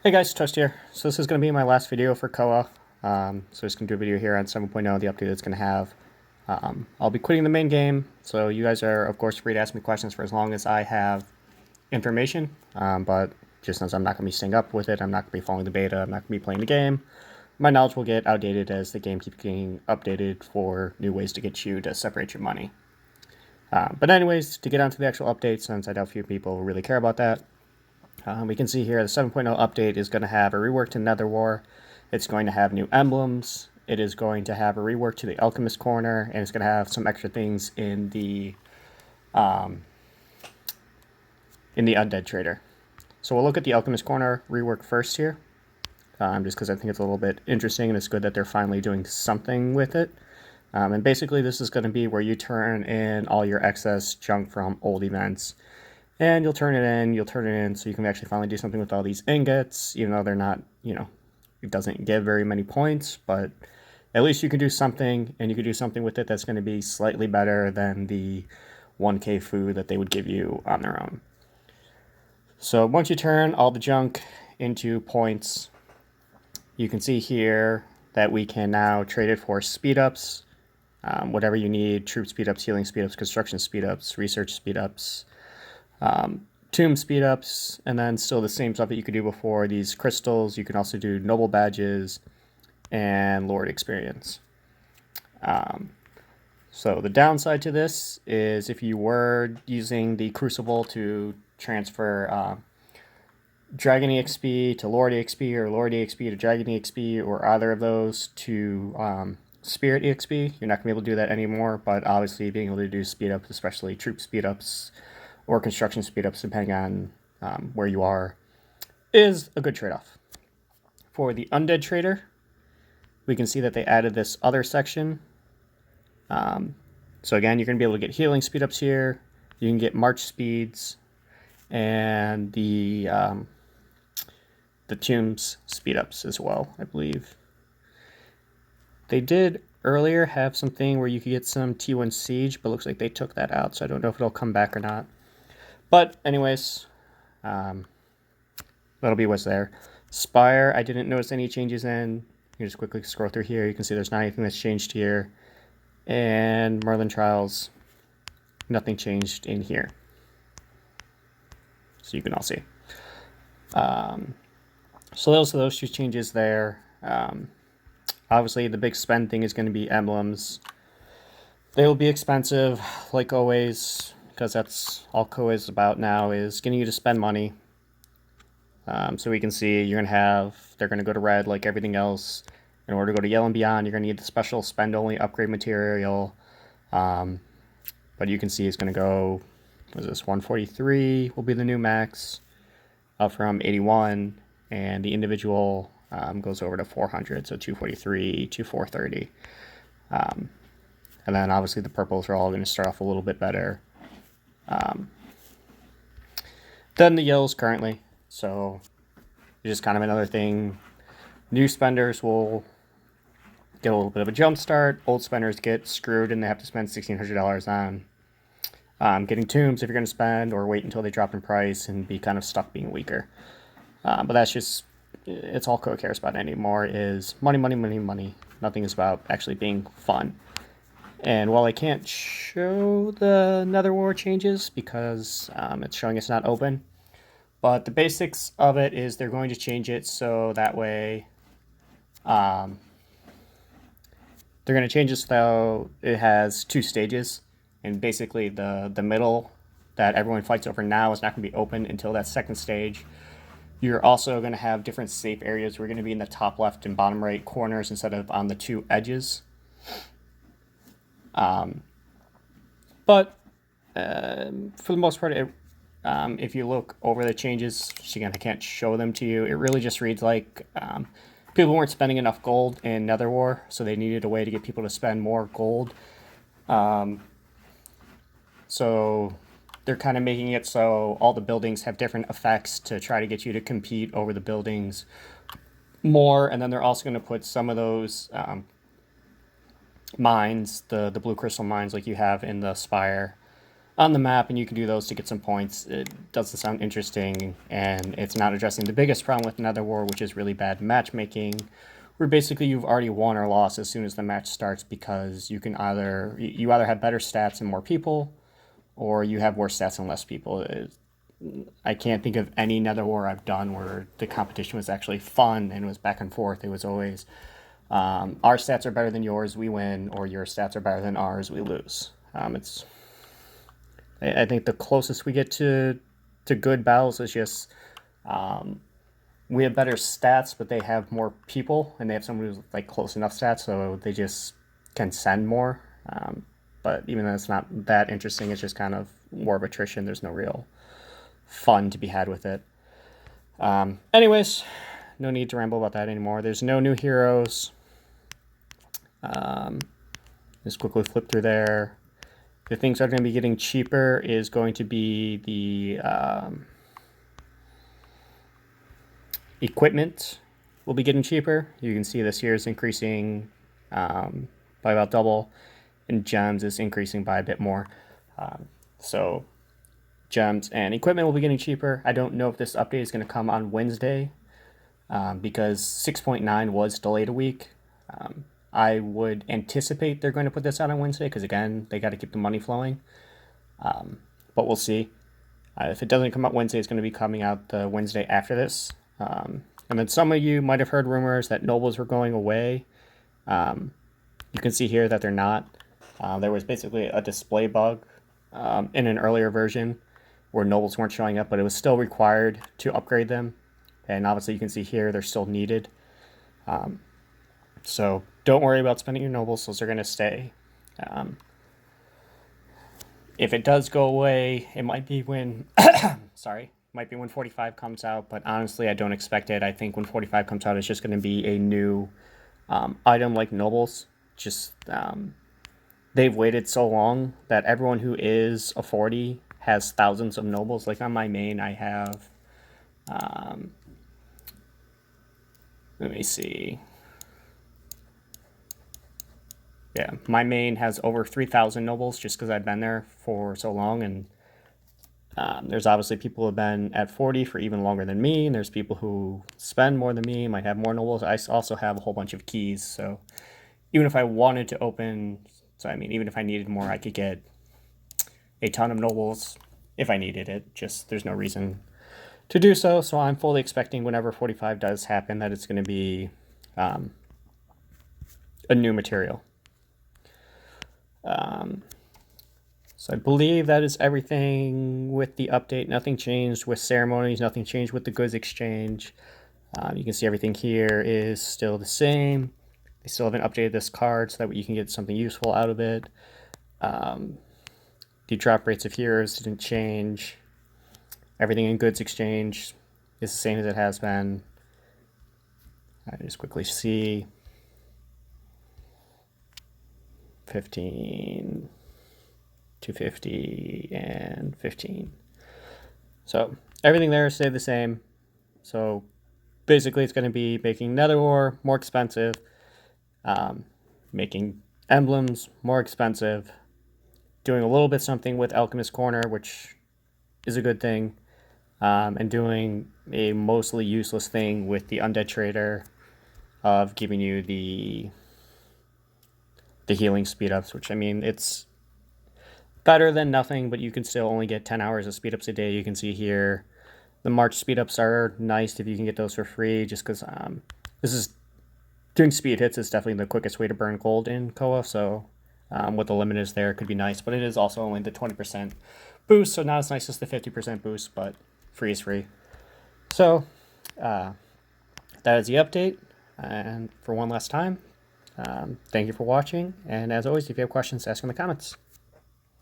Hey guys, Toast here. So this is going to be my last video for Koa. So just going to do a video here on 7.0, the update it's going to have. I'll be quitting the main game, so you guys are, of course, free to ask me questions for as long as I have information. But just since I'm not going to be staying up with it, I'm not going to be following the beta, I'm not going to be playing the game, my knowledge will get outdated as the game keeps getting updated for new ways to get you to separate your money. But anyways, to get onto the actual update, since I doubt few people really care about that, we can see here the 7.0 update is going to have a rework to Nether War. It's going to have new emblems. It is going to have a rework to the Alchemist corner, and it's going to have some extra things in the Undead trader. So we'll look at the Alchemist corner rework first here, just because I think it's a little bit interesting, and it's good that they're finally doing something with it. And basically, this is going to be where you turn in all your excess junk from old events. And you'll turn it in so you can actually finally do something with all these ingots, even though they're not, it doesn't give very many points, but at least you can do something, and you can do something with it that's going to be slightly better than the 1k food that they would give you on their own. So once you turn all the junk into points, you can see here that we can now trade it for speed ups, whatever you need, troop speed ups, healing speed ups, construction speed ups, research speed ups, tomb speed ups, and then still the same stuff that you could do before. These crystals, you can also do noble badges and lord experience. So the downside to this is if you were using the crucible to transfer dragon exp to lord exp, or lord exp to dragon exp, or either of those to spirit exp, you're not going to be able to do that anymore. But obviously being able to do speed ups, especially troop speed ups or construction speedups, depending on where you are, is a good trade-off. For the Undead trader, we can see that they added this other section. So again, you're going to be able to get healing speedups here. You can get march speeds and the tombs speedups as well, I believe. They did earlier have something where you could get some T1 siege, but looks like they took that out, so I don't know if it'll come back or not. But anyways, that'll be what's there. Spire, I didn't notice any changes in. You can just quickly scroll through here. You can see there's not anything that's changed here. And Merlin Trials, nothing changed in here. So you can all see. So those two changes there. Obviously, the big spend thing is going to be emblems. They will be expensive, like always, because that's all Koa is about now, is getting you to spend money. So we can see they're going to go to red like everything else. In order to go to yellow and beyond, you're going to need the special spend-only upgrade material. But you can see it's going to go, what is this, 143 will be the new max, up from 81, and the individual goes over to 400, so 243 to 430. And then obviously the purples are all going to start off a little bit better than the yellows currently. So it's just kind of another thing. New spenders will get a little bit of a jump start. Old spenders get screwed and they have to spend $1,600 on getting tombs if you're going to spend, or wait until they drop in price and be kind of stuck being weaker. But that's just, it's all Koa cares about anymore is money, money, money, money. Nothing is about actually being fun. And while I can't show the Nether War changes because it's showing it's not open, but the basics of it is they're going to change it so that way they're going to change it so it has two stages, and basically the middle that everyone fights over now is not going to be open until that second stage. You're also going to have different safe areas. We're going to be in the top left and bottom right corners instead of on the two edges. But for the most part, if you look over the changes, again, I can't show them to you. It really just reads like people weren't spending enough gold in Nether War, so they needed a way to get people to spend more gold. So they're kind of making it so all the buildings have different effects to try to get you to compete over the buildings more. And then they're also going to put some of those mines, the blue crystal mines like you have in the Spire, on the map, and you can do those to get some points. It doesn't sound interesting, and it's not addressing the biggest problem with Nether War, which is really bad matchmaking, where basically you've already won or lost as soon as the match starts because you either have better stats and more people, or you have worse stats and less people. I can't think of any Nether War I've done where the competition was actually fun and it was back and forth. It was always our stats are better than yours, we win, or your stats are better than ours, we lose. I think the closest we get to good battles is just we have better stats, but they have more people, and they have someone who's like close enough stats, so they just can send more. But even though it's not that interesting, it's just kind of war of attrition. There's no real fun to be had with it. Anyways, no need to ramble about that anymore. There's no new heroes. Just quickly flip through there. The things that are going to be getting cheaper is going to be the equipment will be getting cheaper. You can see this here is increasing by about double, and gems is increasing by a bit more. So gems and equipment will be getting cheaper. I don't know if this update is going to come on Wednesday because 6.9 was delayed a week. I would anticipate they're going to put this out on Wednesday because, again, they got to keep the money flowing. But we'll see. If it doesn't come out Wednesday, it's going to be coming out the Wednesday after this. And then some of you might have heard rumors that nobles were going away. You can see here that they're not. There was basically a display bug in an earlier version where nobles weren't showing up, but it was still required to upgrade them. And obviously you can see here they're still needed. So don't worry about spending your nobles, those are going to stay. If it does go away, it might be when might be when 45 comes out, but honestly I don't expect it. I think when 45 comes out, it's just going to be a new item like nobles. Just they've waited so long that everyone who is a 40 has thousands of nobles. Like on my main, I have let me see. Yeah, my main has over 3,000 nobles just because I've been there for so long, and there's obviously people who have been at 40 for even longer than me, and there's people who spend more than me, might have more nobles. I also have a whole bunch of keys, so even if I wanted to even if I needed more, I could get a ton of nobles if I needed it. Just there's no reason to do so, so I'm fully expecting whenever 45 does happen that it's going to be a new material. So I believe that is everything with the update. Nothing changed with ceremonies, nothing changed with the goods exchange. You can see everything here is still the same. They still haven't updated this card so that you can get something useful out of it. The drop rates of heroes didn't change. Everything in goods exchange is the same as it has been. I just quickly see 15, 250, and 15. So everything there stayed the same. So basically it's going to be making Nether War more expensive, making emblems more expensive, doing a little bit something with Alchemist Corner, which is a good thing, and doing a mostly useless thing with the Undead Trader of giving you the healing speed ups, which I mean, it's better than nothing, but you can still only get 10 hours of speed ups a day. You can see here the March speed ups are nice if you can get those for free, just because doing speed hits is definitely the quickest way to burn gold in Koa. So what the limit is there, it could be nice, but it is also only the 20% boost, so not as nice as the 50% boost, but free is free. So that is the update, and for one last time, thank you for watching, and as always, if you have questions, ask in the comments.